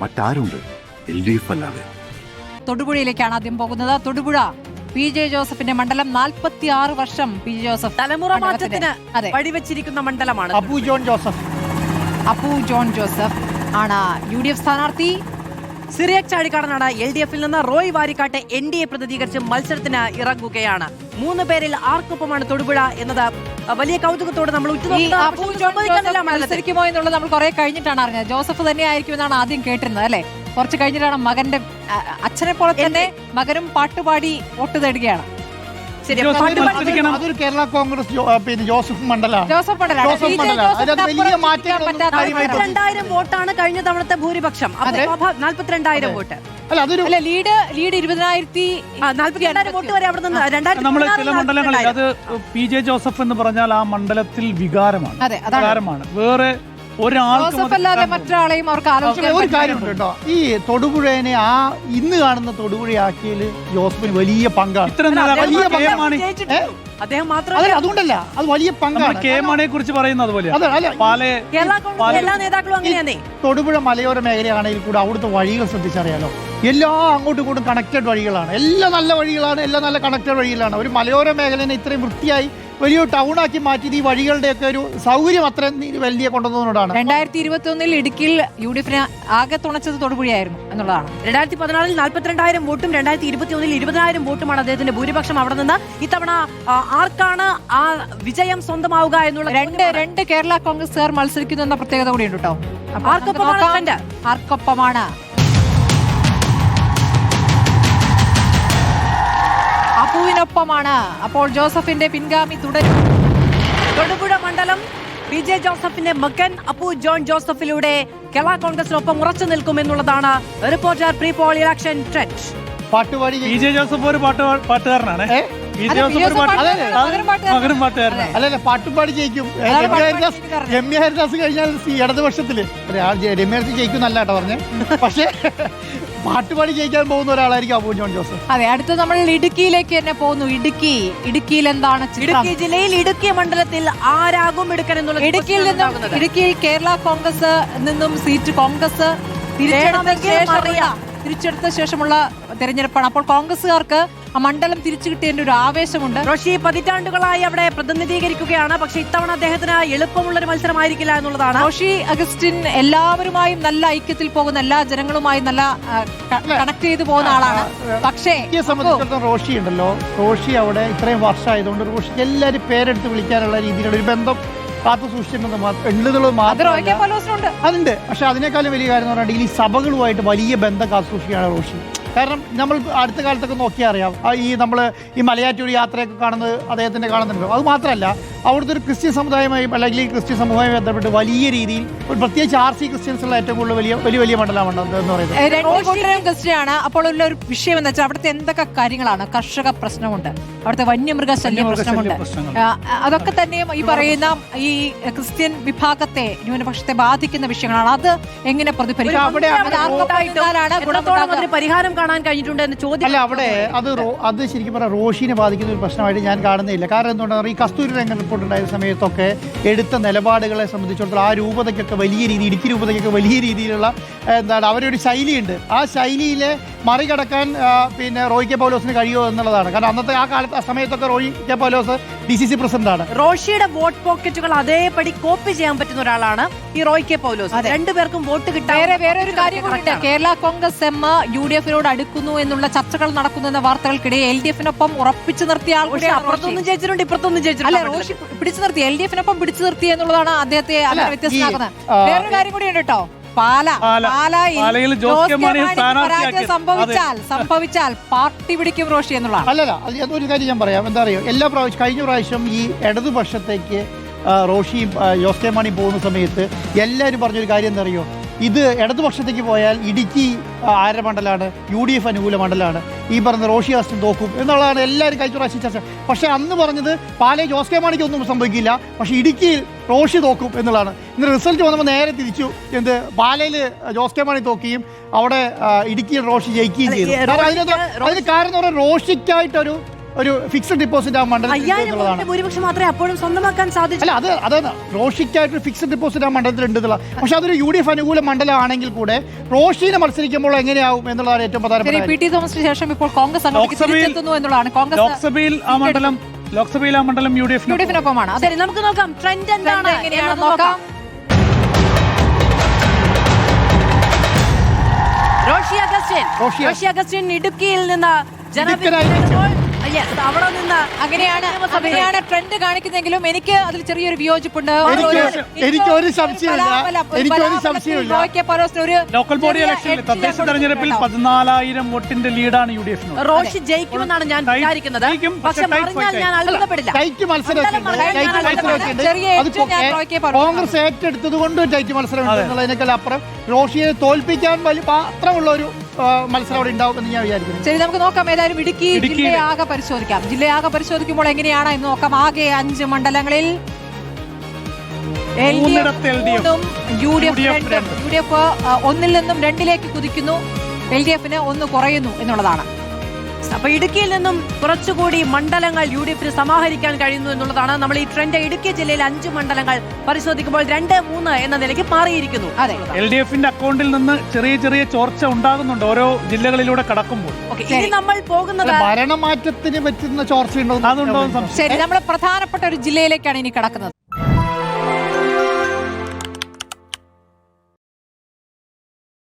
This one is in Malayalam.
മറ്റാരുണ്ട് LDF അല്ലാതെ? തൊടുപുഴയിലേക്കാണ് ആദ്യം പോകുന്നത്. തൊടുപുഴ PJ ജോസഫിന്റെ മണ്ഡലം. 46 വർഷം PJ ജോസഫ് തലമുറ മാറ്റത്തിന് വഴിവെച്ചിരിക്കുന്ന മണ്ഡലമാണ്. അപ്പു ജോൺ ജോസഫ് ആണ് UDF സ്ഥാനാർത്ഥി. സിറിയക് ചാഴിക്കാടനാണ് LDF-ൽ നിന്ന്. റോയ് വാരിക്കാട്ടെ NDA പ്രതിനിധീകരിച്ച് മത്സരത്തിന് ഇറങ്ങുകയാണ്. 3 പേരിൽ ആർക്കൊപ്പമാണ് തൊടുപുഴ എന്നത് വലിയ കൗതുകത്തോടെ നമ്മൾ മത്സരിക്കുമോ എന്നുള്ളത് നമ്മൾ കുറെ കഴിഞ്ഞിട്ടാണ് അറിഞ്ഞത്. ജോസഫ് തന്നെ ആയിരിക്കുമെന്നാണ് ആദ്യം കേട്ടിരുന്നത് അല്ലെ. കുറച്ച് കഴിഞ്ഞിട്ടാണ് മകന്റെ അച്ഛനെ പോലെ തന്നെ മകനും പാട്ടുപാടി വോട്ട് തേടുകയാണ്. അതൊരു കേരള കോൺഗ്രസ് ജോസഫ് മണ്ഡലമാണ്. 42,000 വോട്ടാണ് കഴിഞ്ഞ തവണത്തെ ഭൂരിപക്ഷം. 42,000 വോട്ട് അല്ല, ലീഡ് 20,000 വോട്ട് വരെ അവിടെ നിന്ന്. നമ്മളെ ചില മണ്ഡലങ്ങളിൽ അത് PJ ജോസഫ് എന്ന് പറഞ്ഞാൽ ആ മണ്ഡലത്തിൽ വികാരമാണ്. വേറെ ഒരാൾക്കല്ലാതെ മറ്റൊരാളെയും അവർക്ക് ആലോചിക്കാൻ ഒരു കാര്യമുണ്ട് കേട്ടോ. ഈ തൊടുപുഴേനെ ആ ഇന്ന് കാണുന്ന തൊടുപുഴയാക്കിയതിൽ ജോസഫിന് വലിയ പങ്കാണ്. അദ്ദേഹം മാത്രം അതുകൊണ്ടല്ല, അത് വലിയ പങ്കാണ്. KM-മാണിയെ കുറിച്ച് പറയുന്നത് പോലെ എല്ലാ നേതാക്കളും അങ്ങനെയാണേ. തൊടുപുഴ മലയോര മേഖലയാണെങ്കിൽ കൂടെ അവിടുത്തെ വഴികൾ ശ്രദ്ധിച്ചറിയാലോ. എല്ലാം അങ്ങോട്ടും ഇങ്ങോട്ടും കണക്റ്റഡ് വഴികളാണ്. എല്ലാം നല്ല വഴികളാണ്, എല്ലാം നല്ല കണക്റ്റഡ് വഴികളാണ്. ഒരു മലയോര മേഖലനെ ഇത്രയും വൃത്തിയായി വലിയ ടൗണാക്കി മാറ്റിയത് ഈ വഴികളുടെയൊക്കെ ഒരു സൗകര്യം അത്ര വലിയ കൊണ്ടുവന്നതുകൊണ്ടാണ്. 2021 ഇടുക്കിയിൽ UDF-നെ ആകെ തുണച്ചത് തൊടുപുഴയായിരുന്നു എന്നുള്ളതാണ്. 2014 42,000 വോട്ടും 2021 20,000 വോട്ടുമാണ് അദ്ദേഹത്തിന്റെ ഭൂരിപക്ഷം. അവിടെ നിന്ന് ഇത്തവണ ആർക്കാണ് ആ വിജയം സ്വന്തമാവുക എന്നുള്ള രണ്ട് കേരള കോൺഗ്രസ്സുകാർ മത്സരിക്കുന്നു എന്ന പ്രത്യേകത കൂടിയുണ്ട് കേട്ടോ. ആർക്കൊപ്പമാണ്? അപ്പുവിനൊപ്പമാണ്. അപ്പോൾ ജോസഫിന്റെ പിൻഗാമി തുടരും. തൊടുപുഴ മണ്ഡലം PJ ജോസഫിന്റെ മകൻ അപ്പു ജോൺ ജോസഫിലൂടെ കേരള കോൺഗ്രസിനൊപ്പം ഉറച്ചു നിൽക്കുമെന്നുള്ളതാണ് reporter pre poll election trend. പാട്ടുപാടി PJ ജോസഫ് ഒരു പാട്ടുകാരനാണ്. അല്ലല്ല, പാട്ടുപാടി ജയിക്കും. രമ്യ ഹരിദാസ് കഴിഞ്ഞാൽ ഇടതുപക്ഷത്തില് രമ്യ ജയിക്കും നല്ല കേട്ടോ പറഞ്ഞ്. പക്ഷേ പാട്ടുപാടി ജയിക്കാൻ പോകുന്ന ഒരാളായിരിക്കും അപ്പു ജോൺ ജോസഫ്. അതെ, അടുത്ത് നമ്മൾ ഇടുക്കിയിലേക്ക് തന്നെ പോകുന്നു. ഇടുക്കിയിൽ എന്താണ്? ഇടുക്കി ജില്ലയിൽ ഇടുക്കി മണ്ഡലത്തിൽ ആരാകും എടുക്കാൻ എന്നുള്ള ഇടുക്കിയിൽ കേരള കോൺഗ്രസ് നിന്നും സീറ്റ് കോൺഗ്രസ് തിരിച്ചെടുത്ത ശേഷമുള്ള തെരഞ്ഞെടുപ്പാണ്. അപ്പോൾ കോൺഗ്രസുകാർക്ക് ആ മണ്ഡലം തിരിച്ചു കിട്ടിയതിന്റെ ഒരു ആവേശമുണ്ട്. റോഷി പതിറ്റാണ്ടുകളായി അവിടെ പ്രതിനിധീകരിക്കുകയാണ്. പക്ഷെ ഇത്തവണ അദ്ദേഹത്തിന് എളുപ്പമുള്ള ഒരു മത്സരമായിരിക്കില്ല എന്നുള്ളതാണ്. റോഷി അഗസ്റ്റിൻ എല്ലാവരുമായും നല്ല ഐക്യത്തിൽ പോകുന്ന, എല്ലാ ജനങ്ങളുമായും നല്ല കണക്ട് ചെയ്തു പോകുന്ന ആളാണ്. പക്ഷേ സംബന്ധിച്ചിടത്തോളം റോഷി ഉണ്ടല്ലോ, റോഷി അവിടെ ഇത്രയും വർഷമായതുകൊണ്ട് റോഷിക്ക് എല്ലാവരും പേരെടുത്ത് വിളിക്കാനുള്ള രീതിയിലുള്ള ഒരു ബന്ധം കാത്തു സൂക്ഷിച്ചിട്ടുള്ളത് അതുണ്ട്. പക്ഷെ അതിനേക്കാളും വലിയ കാര്യം എന്ന് പറഞ്ഞാൽ ഈ സഭകളുമായിട്ട് വലിയ ബന്ധം കാത്തു സൂക്ഷിക്കുകയാണ് റോഷി. കാരണം നമ്മൾ അടുത്ത കാലത്തൊക്കെ നോക്കിയാൽ അറിയാം, നമ്മൾ ഈ മലയാറ്റൂർ യാത്രയൊക്കെ കാണുന്നത് അദ്ദേഹത്തിൻ്റെ കാണുന്നുണ്ടല്ലോ. അത് മാത്രമല്ല, അവിടുത്തെ ഒരു ക്രിസ്ത്യൻ സമുദായമായി അല്ലെങ്കിൽ ക്രിസ്ത്യൻ സമൂഹവുമായി ബന്ധപ്പെട്ട് വലിയ രീതിയിൽ പ്രത്യേകിച്ച് RC ക്രിസ്ത്യൻസുള്ള ഏറ്റവും കൂടുതൽ വലിയ മണ്ഡലമാണ് എന്ന് പറയുന്നത്. ക്രിസ്ത്യനാണ്. അപ്പോൾ ഉള്ള ഒരു വിഷയം എന്ന് വെച്ചാൽ അവിടുത്തെ എന്തൊക്കെ കാര്യങ്ങളാണ്? കർഷക പ്രശ്നമുണ്ട്, അവിടുത്തെ വന്യമൃഗശല്യ പ്രശ്നമുണ്ട്. അതൊക്കെ തന്നെയും ഈ പറയുന്ന ഈ ക്രിസ്ത്യൻ വിഭാഗത്തെ, ന്യൂനപക്ഷത്തെ ബാധിക്കുന്ന വിഷയങ്ങളാണ്. അത് എങ്ങനെ പ്രതിഫലിക്കും? പരിഹാരം കാണാൻ കഴിഞ്ഞിട്ടുണ്ട് എന്ന് ചോദ്യം. അല്ല, അവിടെ അത് ശരിക്കും പറഞ്ഞാൽ റോഷിനെ ബാധിക്കുന്ന ഒരു പ്രശ്നമായിട്ട് ഞാൻ കാണുന്നില്ല. കാരണം എന്തുകൊണ്ടാണ്, ഈ കസ്തൂരി രംഗൻ റിപ്പോർട്ട് ഉണ്ടായ സമയത്തൊക്കെ എടുത്ത നിലപാടുകളെ സംബന്ധിച്ചിടത്തോളം ആ രൂപതയ്ക്കൊക്കെ വലിയ രീതി, ഇടുക്കി രൂപതയ്ക്കൊക്കെ വലിയ രീതിയിലുള്ള അവരൊരു ശൈലിയുണ്ട്. ആ ശൈലിയിലെ മറികടക്കാൻ റോയ് കെ പൗലോസിന് കഴിയുമോ എന്നുള്ളതാണ്. കാരണം അന്നത്തെ ആ കാലത്ത് ആ സമയത്തൊക്കെ റോയ് കെ പൗലോസ് DCC പ്രസിഡന്റാണ്. റോഷിയുടെ വോട്ട് പോക്കറ്റുകൾ അതേപടി കോപ്പി ചെയ്യാൻ പറ്റുന്ന ഒരാളാണ് ഈ റോയ് കെ പൗലോസ്. രണ്ടുപേർക്കും വോട്ട് കിട്ടാൻ വേറെ ഒരു കാര്യം കൂടി, കേരള കോൺഗ്രസ് എം UDF-നോട് അടുക്കുന്നു എന്നുള്ള ചർച്ചകൾ നടക്കുന്നു എന്ന വാർത്തകൾക്കിടെ LDF-നൊപ്പം ഉറപ്പിച്ചു നിർത്തിയ ആൾ അപ്പുറത്തൊന്നും ജയിച്ചിട്ടുണ്ട്, ഇപ്പുറത്തൊന്നും ജയിച്ചിട്ടുണ്ട്. അല്ല, റോഷി പിടിച്ചു നിർത്തി, LDF-നൊപ്പം പിടിച്ചു നിർത്തി എന്നുള്ളതാണ് അദ്ദേഹത്തെ വ്യത്യസ്തമാക്കുന്നത്. വേറൊരു കാര്യം കൂടി ഉണ്ട് കേട്ടോ. പാലയിൽ സംഭവിച്ചാൽ പാർട്ടി പിടിക്കും റോഷി എന്നുള്ളതാണ്. അല്ലല്ല, അതൊരു കാര്യം ഞാൻ പറയാം. എന്താ അറിയോ, കഴിഞ്ഞ പ്രാവശ്യം ഈ ഇടതുപക്ഷത്തേക്ക് റോഷിയും ജോസ് കെ മാണിയും പോകുന്ന സമയത്ത് എല്ലാവരും പറഞ്ഞൊരു കാര്യം എന്താ അറിയോ, ഇത് ഇടതുപക്ഷത്തേക്ക് പോയാൽ ഇടുക്കി ആരുടെ മണ്ഡലമാണ്, UDF അനുകൂല മണ്ഡലമാണ്, ഈ പറഞ്ഞ റോഷി അഗസ്റ്റിൻ തോക്കും എന്നുള്ളതാണ് എല്ലാവരും കഴിഞ്ഞ പ്രാവശ്യം ചർച്ച. പക്ഷേ അന്ന് പറഞ്ഞത് പാലയിൽ ജോസ് കെ മാണിക്ക് ഒന്നും സംഭവിക്കില്ല, പക്ഷേ ഇടുക്കിയിൽ റോഷി തോക്കും എന്നുള്ളതാണ്. ഇന്ന് റിസൾട്ട് വന്നപ്പോൾ നേരെ തിരിച്ചു. പാലയിൽ ജോസ് കെ മാണി തോക്കുകയും അവിടെ ഇടുക്കിയിൽ റോഷി ജയിക്കുകയും ചെയ്തു. അതിന് കാരണം റോഷിക്കായിട്ടൊരു ഒരു ഫിക്സഡ് ഡിപ്പോസിറ്റ് ആ മണ്ഡലത്തിൽ 5000 എന്നുള്ളതാണ്. വോട്ടിന്റെ ഭൂരിപക്ഷം മാത്രമേ അപ്പോഴും സ്വന്തമാക്കാൻ സാധിച്ചു. അല്ല അത് റോഷിക്കായിട്ടൊരു ഫിക്സഡ് ഡിപ്പോസിറ്റ് ആ മണ്ഡലത്തിൽ ഉണ്ട് എന്നുള്ള, പക്ഷെ അതൊരു UDF അനുകൂല മണ്ഡലമാണെങ്കിൽ കൂടെ റോഷിനെ മത്സരിക്കുമ്പോൾ എങ്ങനെയാവും എന്നുള്ളതാണ് ഏറ്റവും പ്രധാനപ്പെട്ട. പി ടി തോമസിന് ശേഷം ഇപ്പോൾ കോൺഗ്രസ് തിരിച്ചെത്തുന്നു എന്നുള്ളതാണ്. കോൺഗ്രസ് ലോക്സഭയിൽ ആ മണ്ഡലം യുഡിഎഫിനൊപ്പമാണ്. ശരി, നമുക്ക് നോക്കാം ട്രെൻഡ് എന്താണ് എങ്ങനെയാണെന്ന് നോക്കാം. റോഷി അഗസ്റ്റിൻ ഇടുക്കിയിൽ നിന്ന് അവിടെ നിന്ന് അങ്ങനെയാണ് ട്രെൻഡ് കാണിക്കുന്നെങ്കിലും എനിക്ക് അതിൽ ചെറിയൊരു വിയോജിപ്പുണ്ട്. എനിക്കൊരു സംശയമില്ല. ലോക്കൽ ബോഡി ഇലക്ഷനിൽ തദ്ദേശ തെരഞ്ഞെടുപ്പിൽ 14,000 വോട്ടിന്റെ ലീഡാണ് UDF. റോഷി ജയിക്കുമെന്നാണ് ഞാൻ വിചാരിക്കുന്നത്. പക്ഷെ ഞാൻ അത്ഭുതപ്പെടില്ല. കോൺഗ്രസ് ഏറ്റെടുത്തത് കൊണ്ട് ടൈറ്റ് മത്സരം എന്നുള്ളതിനേക്കാൾ അപ്പുറം റോഷിയെ തോൽപ്പിക്കാൻ മാത്രമുള്ള ഒരു മത്സരം അവിടെ ഉണ്ടാവും എന്ന് ഞാൻ വിചാരിക്കുന്നു. ശരി, നമുക്ക് നോക്കാം. ഏതായാലും ഇടുക്കി ജില്ലയാകെ പരിശോധിക്കാം. ജില്ലയാകെ പരിശോധിക്കുമ്പോൾ എങ്ങനെയാണ് എന്ന് നോക്കാം. ആകെ 5 മണ്ഡലങ്ങളിൽ UDF 1-ൽ നിന്നും 2-ലേക്ക് കുതിക്കുന്നു. LDF-ന് 1 കുറയുന്നു എന്നുള്ളതാണ്. അപ്പൊ ഇടുക്കിയിൽ നിന്നും കുറച്ചുകൂടി മണ്ഡലങ്ങൾ UDF-ന് സമാഹരിക്കാൻ കഴിയുന്നു എന്നുള്ളതാണ്. നമ്മൾ ഈ ട്രെൻഡ് ഇടുക്കി ജില്ലയിൽ 5 മണ്ഡലങ്ങൾ പരിശോധിക്കുമ്പോൾ 2-3 എന്ന നിലയ്ക്ക് മാറിയിരിക്കുന്നു. അതെ, LDF-ന്റെ അക്കൗണ്ടിൽ നിന്ന് ചെറിയ ചോർച്ച ഉണ്ടാകുന്നുണ്ട് ഓരോ ജില്ലകളിലൂടെ കടക്കുമ്പോൾ. ഇനി നമ്മൾ പോകുന്നത് ഭരണമാറ്റത്തിന് പറ്റുന്ന ചോർച്ച ഉണ്ടോ? അതുണ്ടോ? ശരി, നമ്മൾ പ്രധാനപ്പെട്ട ഒരു ജില്ലയിലേക്കാണ് ഇനി കടക്കുന്നത്.